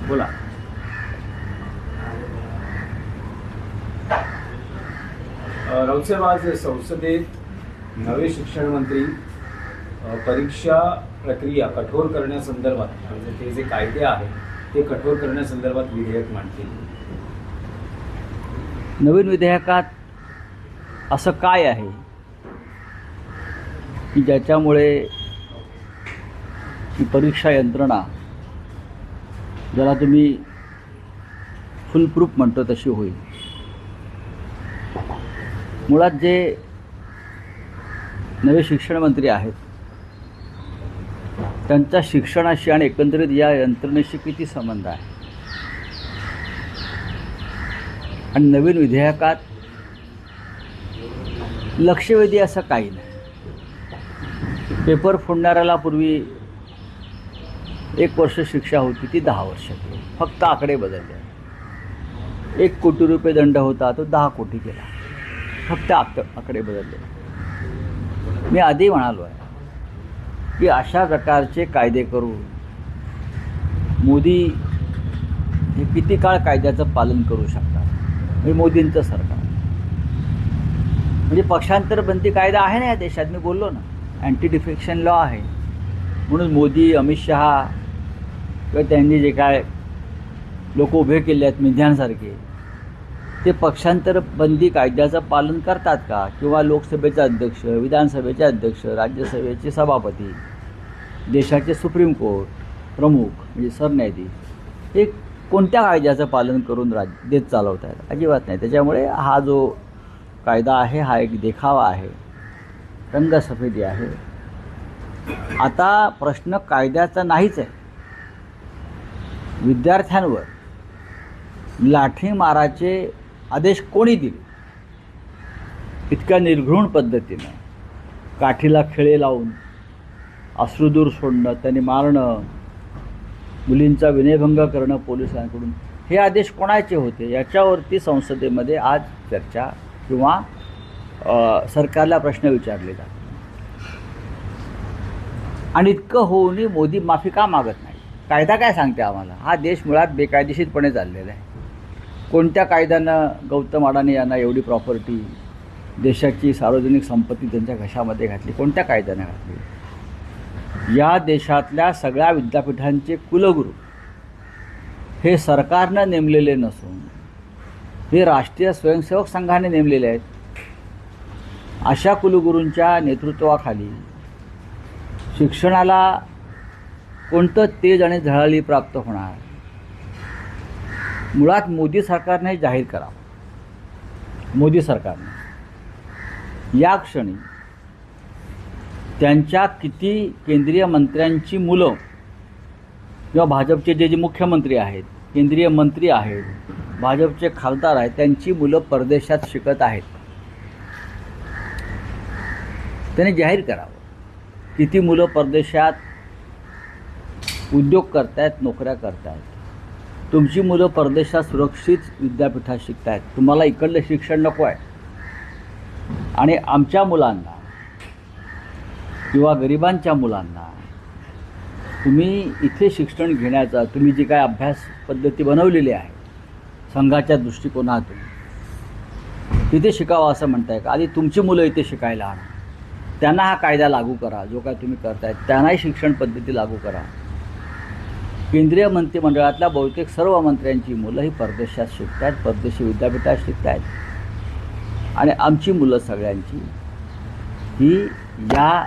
बोला. राऊतसाहेब, आज संसदेत नवे शिक्षण मंत्री परीक्षा प्रक्रिया कठोर करण्यासंदर्भात म्हणजे ते जे कायदे आहेत ते कठोर करण्यासंदर्भात विधेयक मांडतील. नवीन विधेयकात असं काय आहे की ज्याच्यामुळे ही परीक्षा यंत्रणा ज्याला तुम्ही फुल प्रूफ म्हणतो तशी होईल. मुळात जे नवे शिक्षण मंत्री आहेत त्यांचा शिक्षणाशी आणि एकंदरीत या यंत्रणेशी किती संबंध आहे. आणि नवीन विधेयकात लक्षवेधी असं काही नाही. पेपर फोडणाऱ्याला पूर्वी 1 वर्ष शिक्षा होती, ती 10 वर्ष केली. फक्त आकडे बदलले. 1 कोटी रुपये दंड होता, तो 10 कोटी केला. फक्त आकडे बदलले. मी आधी म्हणालो आहे की अशा प्रकारचे कायदे करून मोदी हे किती काळ कायद्याचं पालन करू शकतात. हे मोदींचं सरकार म्हणजे पक्षांतरबंदी कायदा आहे ना या देशात. मी बोललो ना, अँटी डिफेक्शन लॉ आहे. म्हणून मोदी, अमित शहा किंवा त्यांनी जे काय लोक उभे केले आहेत मिंध्यांसारखे, ते पक्षांतरबंदी कायद्याचं पालन करतात का? किंवा लोकसभेचे अध्यक्ष, विधानसभेचे अध्यक्ष, राज्यसभेचे सभापती, देशाचे सुप्रीम कोर्ट प्रमुख म्हणजे सरन्यायाधीश हे कोणत्या कायद्याचं पालन करून देश चालवत आहेत? अजिबात नाही. त्याच्यामुळे हा जो कायदा आहे हा एक देखावा आहे, रंगसफेदी आहे. आता प्रश्न कायद्याचा नाहीच आहे. विद्यार्थ्यांवर लाठीमाराचे आदेश कोणी दिले? इतक्या निर्घृण पद्धतीनं काठीला खिळे लावून अश्रुधूर सोडणं, त्यांनी मारणं, मुलींचा विनयभंग करणं पोलिसांकडून, हे आदेश कोणाचे होते? याच्यावरती संसदेमध्ये आज चर्चा किंवा सरकारला प्रश्न विचारले जातात. आणि इतकं होऊनही मोदी माफी का मागत नाही? कायदा काय सांगते आम्हाला? हा देश मुळात बेकायदेशीरपणे चाललेला आहे. कोणत्या कायद्यानं गौतम अडाणी यांना एवढी प्रॉपर्टी, देशाची सार्वजनिक संपत्ती त्यांच्या घशामध्ये घातली? कोणत्या कायद्यानं घातली? या देशातल्या सगळ्या विद्यापीठांचे कुलगुरू हे सरकारनं नेमलेले नसून हे राष्ट्रीय स्वयंसेवक संघाने नेमलेले आहेत. अशा कुलगुरूंच्या नेतृत्वाखाली शिक्षणाला कोणतं तेज आणि झळाळी प्राप्त होणार? मुळात मोदी सरकारने हे जाहीर करावं. मोदी सरकारने या क्षणी त्यांच्या किती केंद्रीय मंत्र्यांची मुलं किंवा भाजपचे जे मुख्यमंत्री आहेत, केंद्रीय मंत्री आहेत, भाजपचे खासदार आहेत, त्यांची मुलं परदेशात शिकत आहेत. त्यांनी जाहीर करावं किती मुलं परदेशात उद्योग करतायत, नोकऱ्या करतायत. तुमची मुलं परदेशात सुरक्षित विद्यापीठात शिकतायत, तुम्हाला इकडलं शिक्षण नको आहे. आणि आमच्या मुलांना किंवा गरिबांच्या मुलांना तुम्ही इथे शिक्षण घेण्याचा तुम्ही जी काय अभ्यास पद्धती बनवलेली आहे संघाच्या दृष्टिकोनातून, तिथे शिकावं असं म्हणताय का? आधी तुमची मुलं इथे शिकायला आणा, त्यांना हा कायदा लागू करा. जो काय तुम्ही करतायत त्यांनाही शिक्षण पद्धती लागू करा. केंद्रीय मंत्रिमंडळातल्या बहुतेक सर्व मंत्र्यांची मुलं ही परदेशात शिकत आहेत, परदेशी विद्यापीठात शिकत आहेत. आणि आमची मुलं सगळ्यांची ही या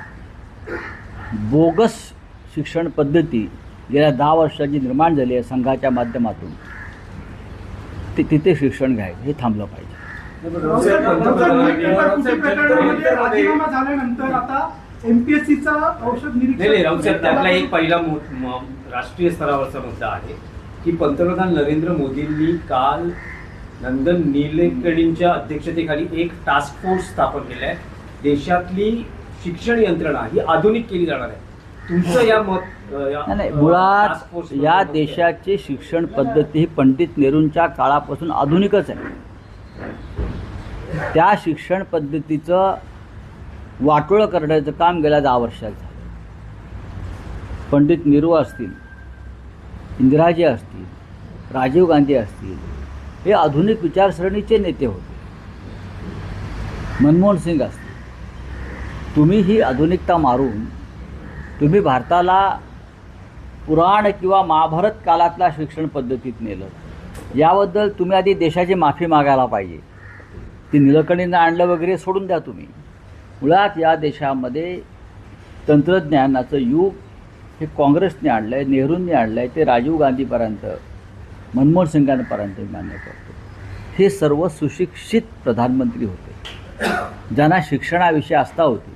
बोगस शिक्षण पद्धती गेल्या 10 वर्षाची निर्माण झाली आहे संघाच्या माध्यमातून, तिथे शिक्षण घ्यायचं हे थांबलं पाहिजे. राजीनामा झाल्यानंतर आता एमपीएससीचा औषध निरीक्षण त्यातला एक पहिला राष्ट्रीय स्तरावरचा मुद्दा आहे की पंतप्रधान नरेंद्र मोदींनी काल नंदन नीलेकणींच्या अध्यक्षतेखाली एक टास्क फोर्स स्थापन केला आहे. देशातली शिक्षण यंत्रणा ही आधुनिक केली जाणार आहे. तुमचं या नाही, मुळात या देशाची शिक्षण पद्धती ही पंडित नेहरूंच्या काळापासून आधुनिकच आहे. त्या शिक्षण पद्धतीचं वाटोळं करण्याचं काम गेल्या 10 वर्षात झालं. पंडित नेहरू असतील, इंदिराजी असतील, राजीव गांधी असतील, हे आधुनिक विचारसरणीचे नेते होते. मनमोहन सिंग असतील. तुम्ही ही आधुनिकता मारून तुम्ही भारताला पुराण किंवा महाभारत काळातल्या शिक्षण पद्धतीत नेलं. याबद्दल तुम्ही आधी देशाची माफी मागायला पाहिजे. ती निलकणीनं आणलं वगैरे सोडून द्या तुम्ही. मुळात या देशामध्ये तंत्रज्ञानाचं युग हे काँग्रेसने आणलं आहे, नेहरूंनी आणलं आहे, ते राजीव गांधीपर्यंत, मनमोहन सिंगांपर्यंत मान्य करतो. हे सर्व सुशिक्षित प्रधानमंत्री होते, ज्यांना शिक्षणाविषयी आस्था होती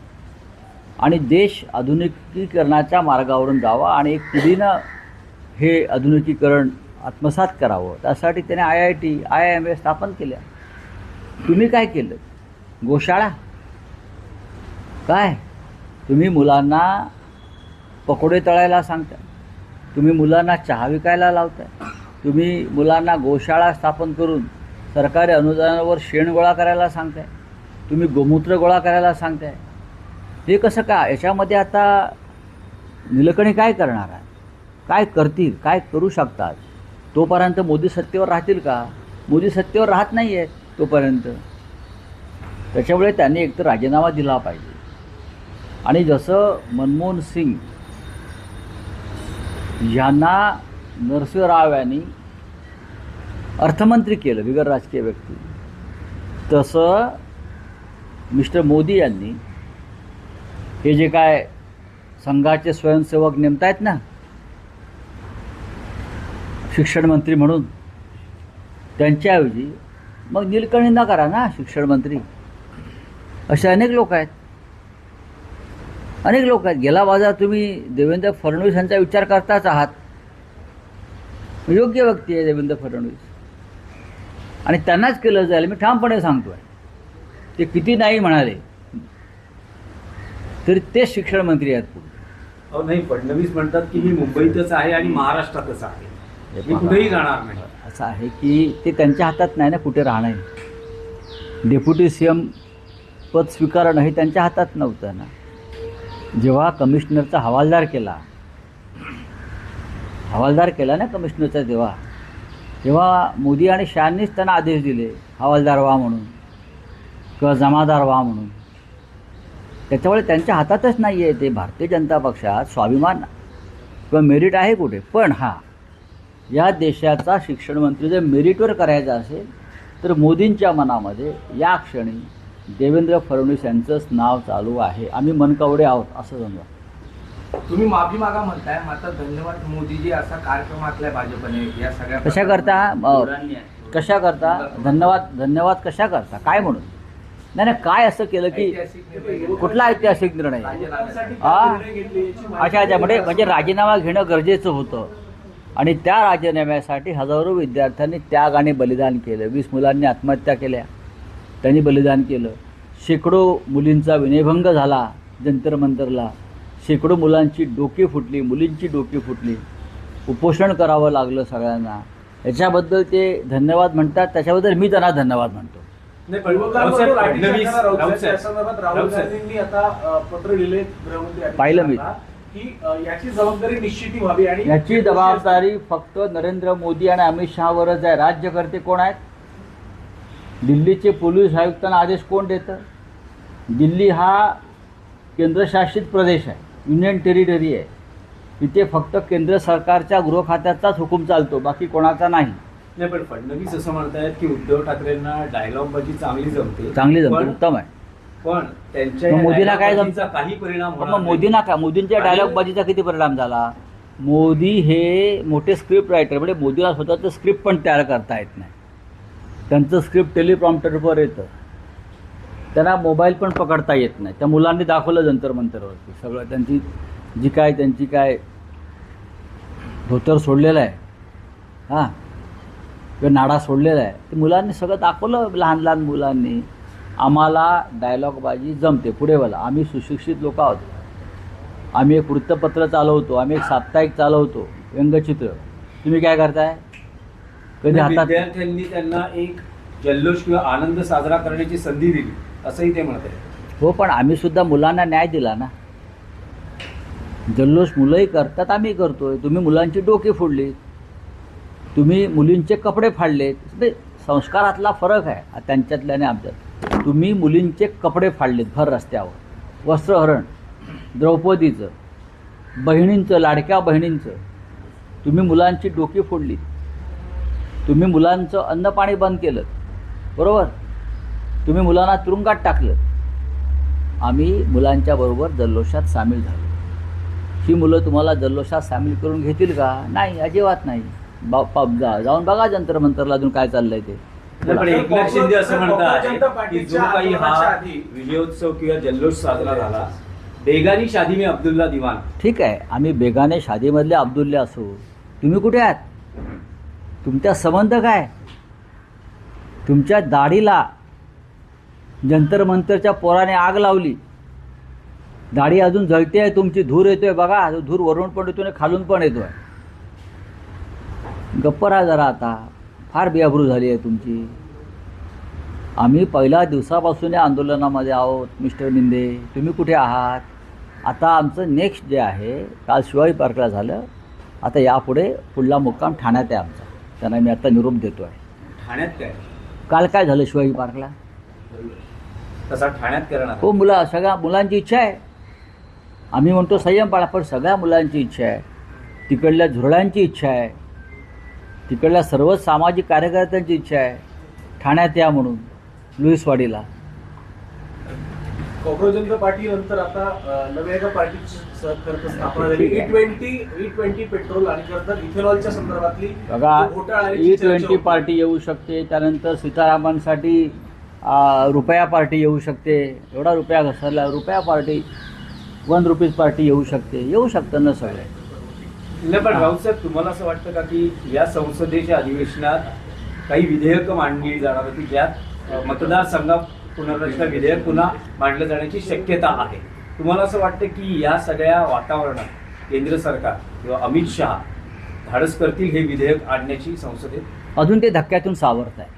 आणि देश आधुनिकीकरणाच्या मार्गावरून जावा आणि एक पिढीनं हे आधुनिकीकरण आत्मसात करावं, त्यासाठी त्याने IIT, IIM स्थापन केल्या. तुम्ही काय केलं? गोशाळा. काय तुम्ही मुलांना पकोडे तळायला सांगता, तुम्ही मुलांना चहा विकायला लावताय, तुम्ही मुलांना गोशाळा स्थापन करून सरकारी अनुदानावर शेण गोळा करायला सांगताय, तुम्ही गोमूत्र गोळा करायला सांगताय. हे कसं काय? याच्यामध्ये आता निलकणी काय करणार आहे? काय करतील? काय करू शकतात? तोपर्यंत मोदी सत्तेवर राहतील का? मोदी सत्तेवर राहत नाही आहेत तोपर्यंत. त्याच्यामुळे त्यांनी एकतर राजीनामा दिला पाहिजे. आणि जसं मनमोहन सिंग यांना नरसिंह राव यांनी अर्थमंत्री केलं बिगर राजकीय व्यक्ती, तसं मिस्टर मोदी यांनी हे जे काय संघाचे स्वयंसेवक नेमतायत ना शिक्षण मंत्री म्हणून, त्यांच्याऐवजी मग निलकणींना करा ना शिक्षण मंत्री. असे अनेक लोक आहेत, अनेक लोक आहेत. गेला बाजार तुम्ही देवेंद्र फडणवीस यांचा विचार करताच आहात. योग्य व्यक्ती आहे देवेंद्र फडणवीस, आणि त्यांनाच केलं जाईल. मी ठामपणे सांगतो आहे, ते किती नाही म्हणाले तरी तेच शिक्षण मंत्री आहेत पुढे. अहो नाही, फडणवीस म्हणतात की मी मुंबईतच आहे आणि महाराष्ट्रातच आहे, मी कुठेही जाणार नाही. असं आहे की ते त्यांच्या हातात नाही ना कुठे राहणं. डेप्युटी CM पद स्वीकारणं हे त्यांच्या हातात नव्हतं ना. जेव्हा कमिशनरचा हवालदार केला ना कमिशनरचा, तेव्हा मोदी आणि शहांनीच त्यांना आदेश दिले हवालदार व्हा म्हणून किंवा जमादार व्हा म्हणून. त्याच्यामुळे त्यांच्या हातातच नाही आहे ते. भारतीय जनता पक्षात स्वाभिमान किंवा मेरिट आहे कुठे? पण या देशाचा शिक्षण मंत्री जर मेरिटवर करायचा असेल तर मोदींच्या मनामध्ये या क्षणी देवेंद्र फडणवीस यांचंच नाव चालू आहे. आम्ही मनकवडे आहोत असं समजा. तुम्ही माफी मागा म्हणताय, मात्र धन्यवाद मोदीजी असा कार्यक्रम आखलाय भाजपने या सगळ्या कशा करता धन्यवाद कशा करता? काय म्हणून? नाही काय असं केलं की कुठला ऐतिहासिक निर्णय? अच्छा म्हणजे राजीनामा घेणं गरजेचं होतं आणि त्या राजीनाम्यासाठी हजारो विद्यार्थ्यांनी त्याग आणि बलिदान केलं. 20 मुलांनी आत्महत्या केल्या, त्यांनी बलिदान केलं. शेकडो मुलींचा विनयभंग झाला जंतर मंतरला, शेकडो मुलांची डोकी फुटली, मुलींची डोकी फुटली, उपोषण करावं लागलं सगळ्यांना. याच्याबद्दल ते धन्यवाद म्हणतात, त्याच्याबद्दल मी त्यांना धन्यवाद म्हणतो. पाहिलं मी की याची जबाबदारी निश्चिती व्हावी आणि याची जबाबदारी फक्त नरेंद्र मोदी आणि अमित शहावरच आहे. राज्यकर्ते कोण आहेत? दिल्लीचे पोलीस आयुक्तांना आदेश कोण देतं? दिल्ली हा केंद्रशासित प्रदेश आहे, युनियन टेरिटरी आहे. तिथे फक्त केंद्र सरकारच्या गृह खात्याचाच हुकूम चालतो, बाकी कोणाचा नाही. नाही, पण फडणवीस असं म्हणतायत की उद्धव ठाकरेंना डायलॉगबाजी चांगली जमते, उत्तम आहे. पण त्यांच्या मोदीला काय dialogue काही परिणाम होणार मग मोदींना काय? मोदींच्या डायलॉगबाजीचा किती परिणाम झाला? मोदी हे मोठे स्क्रिप्ट रायटर, म्हणजे मोदीला स्वतःचं स्क्रिप्ट पण तयार करता येत नाही. त्यांचं स्क्रिप्ट टेलिप्रॉम्प्टरवर येतं, त्यांना मोबाईल पण पकडता येत नाही. त्या मुलांनी दाखवलं जंतर मंतरवरती सगळं, त्यांची काय धोतर सोडलेलं आहे किंवा नाडा सोडलेला आहे, ते मुलांनी सगळं दाखवलं. लहान मुलांनी आम्हाला डायलॉगबाजी जमते. पुढे बोला, आम्ही सुशिक्षित लोक आहोत. आम्ही एक वृत्तपत्र चालवतो, आम्ही एक साप्ताहिक चालवतो, व्यंगचित्र. तुम्ही काय करताय? कधी हातात विद्यार्थ्यांनी त्यांना एक जल्लोष किंवा आनंद साजरा करण्याची संधी दिली असंही ते म्हणत आहेत. हो, पण आम्ही सुद्धा मुलांना न्याय दिला ना. जल्लोष मुलंही करतात, आम्ही करतोय. तुम्ही मुलांची डोकी फोडली, तुम्ही मुलींचे कपडे फाडलेत. म्हणजे संस्कारातला फरक आहे त्यांच्यातल्या आणि आमच्यात. तुम्ही मुलींचे कपडे फाडलेत भर रस्त्यावर, वस्त्रहरण, द्रौपदीचं, बहिणींचं, लाडक्या बहिणींचं. तुम्ही मुलांची डोकी फोडलीत. तुम्ही मुलांचं अन्नपाणी बंद केलं, बरोबर. तुम्ही मुलांना तुरुंगात टाकलं. आम्ही मुलांच्या बरोबर जल्लोषात सामील झालो. ही मुलं तुम्हाला जल्लोषात सामील करून घेतील का? नाही, अजिबात नाही. जाऊन बघा जंतर मंतरला अजून काय चाललंय ते. पण एकनाथ शिंदे असं म्हणतात जनता की पार्टीच्या जो काही हा आंदोलनाच्या आधी विजयोत्सव किंवा जल्लोष साजरा झाला, बेगानी शादी में अब्दुल्ला दिवान. ठीक आहे, आम्ही बेगाने शादीमधले अब्दुल्ले असो. तुम्ही कुठे आहात? तुमचा संबंध काय? तुमच्या दाढीला जंतर मंतरच्या पोराने आग लावली. दाढी अजून जळते आहे तुमची. धूर येतोय बघा. धूर वरून पण येतोय आणि खालून पण येतोय. गप्प राहा जरा आता. फार बेअब्रू झाली आहे तुमची. आम्ही पहिल्या दिवसापासून या आंदोलनामध्ये आहोत. मिस्टर मिंदे, तुम्ही कुठे आहात? आता आमचं नेक्स्ट जे आहे, काल शिवाजी पार्कला झालं, आता यापुढे पुढला मुक्काम ठाण्यात आहे आमचा. त्यांना मी आता निरोप देतो आहे. ठाण्यात काय काल काय झालं शिवाजी पार्कला? तसा ठाण्यात करणार. हो, सगळ्या मुलांची इच्छा आहे. आम्ही म्हणतो संयम पाळा, पण सगळ्या मुलांची इच्छा आहे. तिकडल्या झुरळांची इच्छा आहे. तिकडल्या सर्व सामाजिक कार्यकर्त्यांची इच्छा आहे ठाण्यात या म्हणून, लुईसवाडीला. कॉक्रोच जनता पार्टी नंतर आता नव्या एका पार्टीची स्थापना झाली. E20 पेट्रोल आणि खरं इथेनॉलच्या संदर्भातली बघा, घोटाळ्याची चर्चा E20 होती. पार्टी येऊ शकते. त्यानंतर सीतारामांसाठी रुपया पार्टी येऊ शकते. एवढा रुपया घसरला, रुपया पार्टी, ₹1 पार्टी येऊ शकते. येऊ शकतं ना सगळे. नाही, पण राऊत साहेब, तुम्हाला असं वाटतं का की या संसदेच्या अधिवेशनात काही विधेयकं मांडली जाणार होती, ज्यात मतदारसंघ पुनर्रचना विधेयक पुन्हा मांडलं जाण्याची शक्यता आहे? तुम्हाला असं वाटतं की या सगळ्या वातावरणात केंद्र सरकार किंवा अमित शहा धाडस करतील हे विधेयक आणण्याची संसदेत? अजून ते धक्क्यातून सावरत आहे.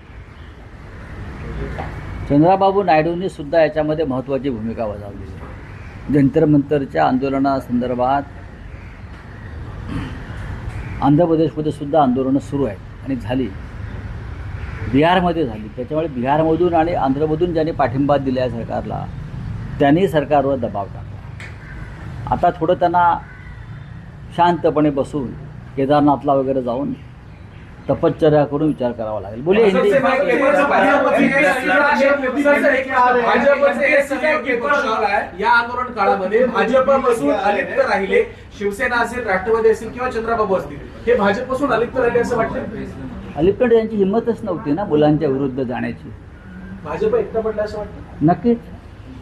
चंद्राबाबू नायडूंनी सुद्धा याच्यामध्ये महत्त्वाची भूमिका बजावली आहे. जंतर मंतरच्या आंदोलनासंदर्भात आंध्र प्रदेशमध्ये सुद्धा आंदोलनं सुरू आहेत आणि झाली. बिहारमध्ये झाली. त्याच्यामुळे बिहारमधून आणि आंध्रमधून ज्यांनी पाठिंबा दिला आहे सरकारला, त्यांनी सरकारवर दबाव टाकला. आता थोडं त्यांना शांतपणे बसून केदारनाथला वगैरे जाऊन तपश्चर्या करून विचार करावा लागेल. बोलिए हिंदी. या आंदोलन काळामध्ये भाजपपासून अलिप्त राहिले. शिवसेना असेल, राष्ट्रवादी असेल किंवा चंद्रबाबू असतील, हे भाजपपासून अलिप्त राहिले असं वाटतं? अलीकडे त्यांची हिंमतच नव्हती ना मुलांच्या विरुद्ध जाण्याची. भाजप एकटा पडला असं वाटतं? नक्कीच.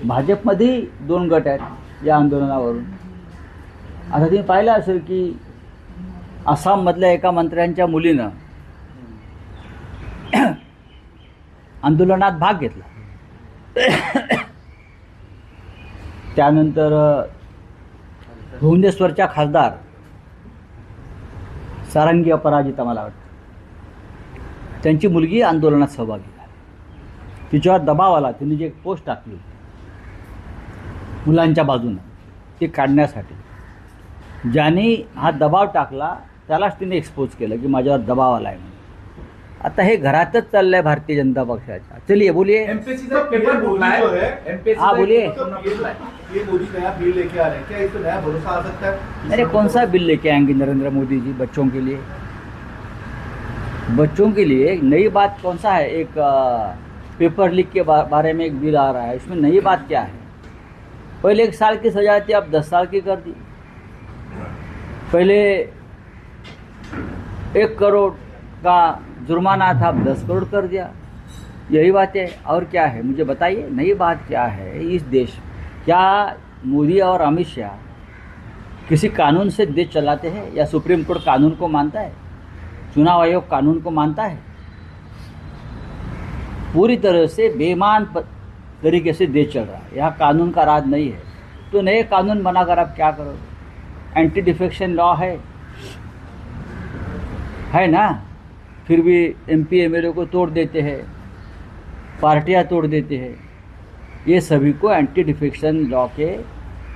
भाजपमध्ये 2 गट आहेत या आंदोलनावरून. आता तुम्ही पाहिलं असेल की आसाममधल्या एका मंत्र्यांच्या मुलीनं आंदोलनात भाग घेतला. त्यानंतर भुवनेश्वरच्या खासदार सारंगी अपराजिता, मला वाटतं, त्यांची मुलगी आंदोलनात सहभागी झाली. तिच्यावर दबाव आला. तिने जी एक पोस्ट टाकली मुलांच्या बाजूनं, ते काढण्यासाठी. ज्याने हा दबाव टाकला त्यालाच तिने एक्सपोज केलं की माझ्यावर दबाव आला आहे म्हणून. आता हे घरातच चाललं आहे भारतीय जनता पक्षाच्या. चलिए बोलिए. एमपीएससी का पेपर बोलना है। हाँ, बोलिए। ये मोदी नया बिल लेके आ रहे हैं, क्या इस पे नया भरोसा आ सकता है? अरे कौन सा बिल लेके आएंगे नरेंद्र मोदी जी बच्चों के लिए? बच्चों के लिए एक नई बात कौन सा है? एक पेपर लीक के बारे में एक बिल आ रहा है, इसमें नई बात क्या है? पहले 1 साल की सजा थी, अब 10 साल की कर दी। पहले 1 करोड़ का जुर्माना था, अब 10 करोड़ कर दिया। यही बात है, और क्या है? मुझे बताइए नई बात क्या है इस देश? क्या मोदी और अमित शाह किसी कानून से देश चलाते हैं या सुप्रीम कोर्ट कानून को मानता है? चुनाव आयोग कानून को मानता है? पूरी तरह से बेईमान तरीके से देश चल रहा है, यहाँ कानून का राज नहीं है। तो नए कानून बनाकर आप क्या करो? एंटी डिफेक्शन लॉ है ना? फिर भी एमपी एमएलए को तोड़ देते हैं, पार्टियां तोड़ देते हैं। ये सभी को एंटी डिफेक्शन लॉ के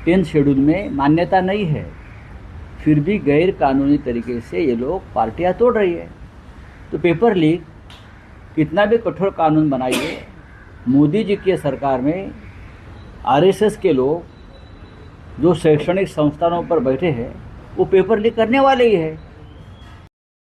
10th शेड्यूल में मान्यता नहीं है, फिर भी गैर कानूनी तरीके से ये लोग पार्टियां तोड़ रही है। तो पेपर लीक कितना भी कठोर कानून बनाइए, मोदी जी की सरकार में आरएसएस के लोग जो शैक्षणिक संस्थानों पर बैठे हैं वो पेपर लीक करने वाले ही है।